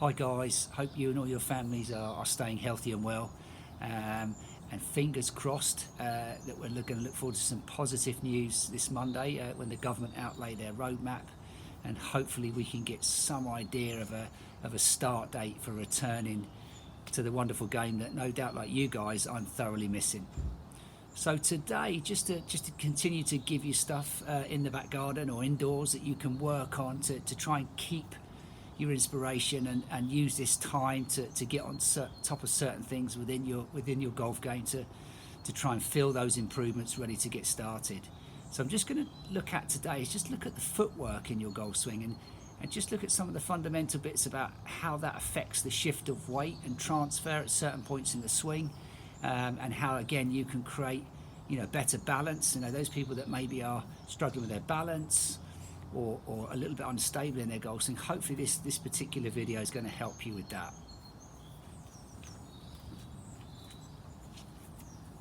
Hi guys, hope you and all your families are staying healthy and well. And fingers crossed that we're going to look forward to some positive news this Monday when the government outlay their roadmap, and hopefully we can get some idea of a start date for returning to the wonderful game that, no doubt like you guys, I'm thoroughly missing. So today, just to continue to give you stuff in the back garden or indoors that you can work on to try and keep your inspiration and use this time to get on top of certain things within your golf game to try and feel those improvements ready to get started. So I'm just going to look at today is just look at the footwork in your golf swing and just look at some of the fundamental bits about how that affects the shift of weight and transfer at certain points in the swing, and how again you can create better balance. Those people that maybe are struggling with their balance or a little bit unstable in their golf swing, hopefully this particular video is going to help you with that.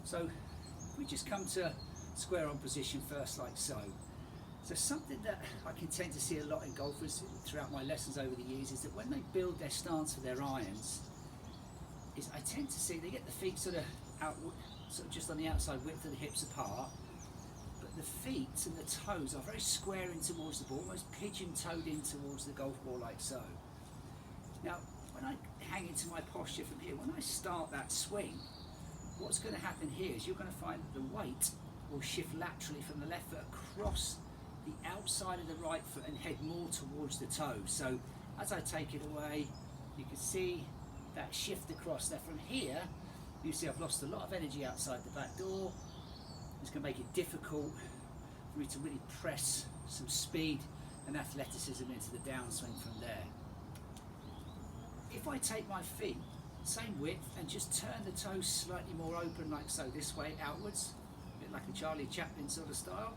So we just come to square on position first, like so. So something that I can tend to see a lot in golfers throughout my lessons over the years is that when they build their stance for their irons, is I tend to see they get the feet sort of out, sort of just on the outside width of the hips apart, but the feet and the toes are very square in towards the ball, almost pigeon-toed in towards the golf ball, like so. Now, when I hang into my posture from here, when I start that swing, what's going to happen here is you're going to find that the weight will shift laterally from the left foot across the outside of the right foot and head more towards the toe. So as I take it away, you can see that shift across. Now from here, you see I've lost a lot of energy outside the back door. It's going to make it difficult for me to really press some speed and athleticism into the downswing from there. If I take my feet, same width, and just turn the toes slightly more open, like so, this way outwards, a bit like a Charlie Chaplin sort of style.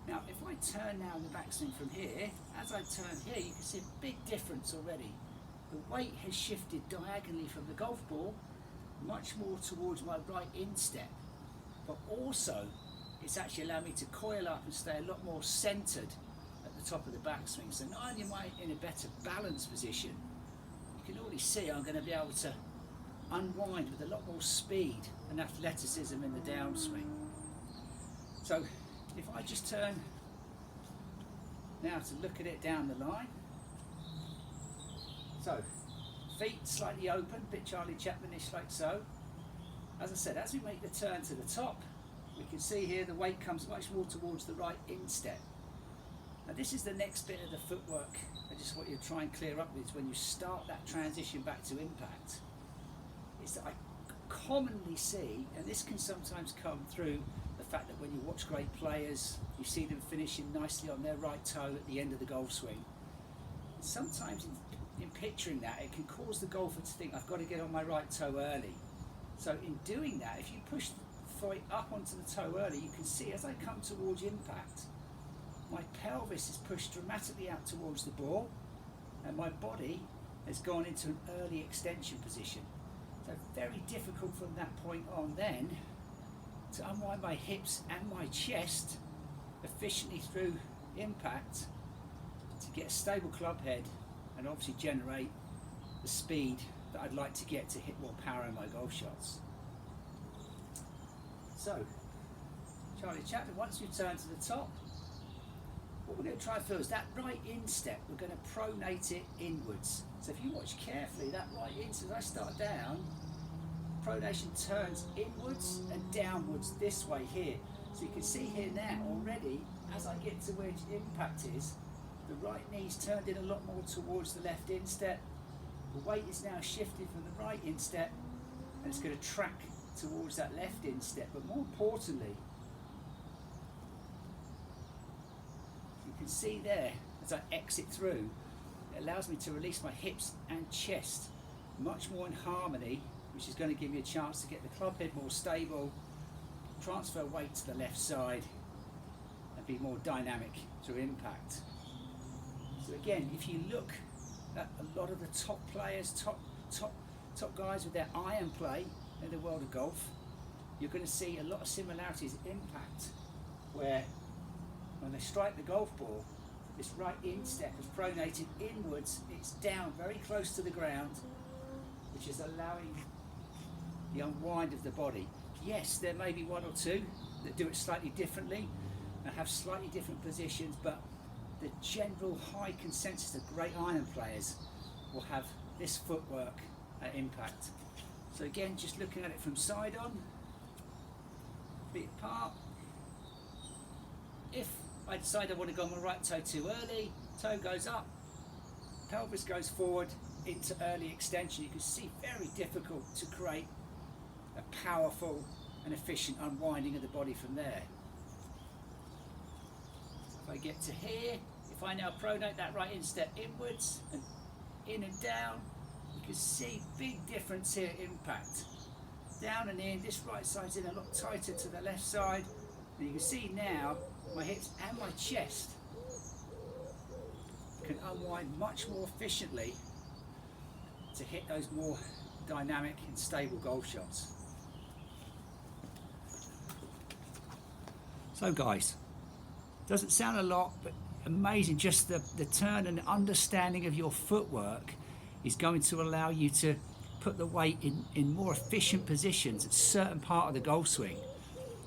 Now, if I turn now in the backswing from here, as I turn here, you can see a big difference already. The weight has shifted diagonally from the golf ball, much more towards my right instep, but also it's actually allowed me to coil up and stay a lot more centered at the top of the backswing. So not only am I in a better balanced position, you can already see I'm going to be able to unwind with a lot more speed and athleticism in the downswing. So if I just turn now to look at it down the line, so feet slightly open, a bit Charlie Chaplinish, like so. As I said, as we make the turn to the top, we can see here the weight comes much more towards the right instep. Now this is the next bit of the footwork. I just want you to try and clear up with when you start that transition back to impact. Is that I commonly see, and this can sometimes come through the fact that when you watch great players, you see them finishing nicely on their right toe at the end of the golf swing. Sometimes in picturing that, it can cause the golfer to think, I've got to get on my right toe early. So in doing that, if you push the foot up onto the toe early, you can see as I come towards impact, my pelvis is pushed dramatically out towards the ball and my body has gone into an early extension position. So very difficult from that point on then to unwind my hips and my chest efficiently through impact to get a stable club head and obviously generate the speed that I'd like to get to hit more power in my golf shots. So, Charlie Chaplin, once we turn to the top, what we're going to try and feel is that right instep, we're going to pronate it inwards. So if you watch carefully, that right instep, as I start down, pronation turns inwards and downwards this way here. So you can see here now already, as I get to where impact is, the right knee's turned in a lot more towards the left instep. The weight is now shifted from the right instep and it's going to track towards that left instep. But more importantly, you can see there as I exit through, it allows me to release my hips and chest much more in harmony, which is going to give me a chance to get the club head more stable, transfer weight to the left side and be more dynamic through impact. So again, if you look at a lot of the top players, top guys with their iron play in the world of golf, you're going to see a lot of similarities in impact, where when they strike the golf ball, This right instep is pronated inwards, it's down very close to the ground, which is allowing the unwind of the body. Yes, there may be one or two that do it slightly differently and have slightly different positions, but the general high consensus of great iron players will have this footwork at impact. So again, just looking at it from side on, feet apart. If I decide I want to go on my right toe too early, toe goes up, pelvis goes forward into early extension. You can see very difficult to create a powerful and efficient unwinding of the body from there. So if I get to here, if I now pronate that right instep inwards and in and down, you can see big difference here, impact. Down and in, this right side's in a lot tighter to the left side. And you can see now my hips and my chest can unwind much more efficiently to hit those more dynamic and stable golf shots. So guys, doesn't sound a lot, but amazing. Just the turn and understanding of your footwork is going to allow you to put the weight in more efficient positions at a certain part of the golf swing.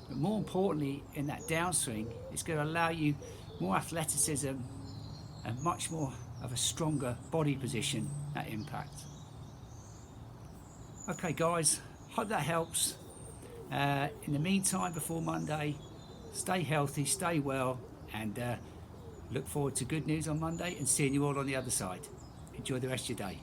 But more importantly, in that downswing, it's going to allow you more athleticism and much more of a stronger body position at impact. Okay guys, hope that helps. In the meantime, before Monday, stay healthy, stay well, and look forward to good news on Monday and seeing you all on the other side. Enjoy the rest of your day.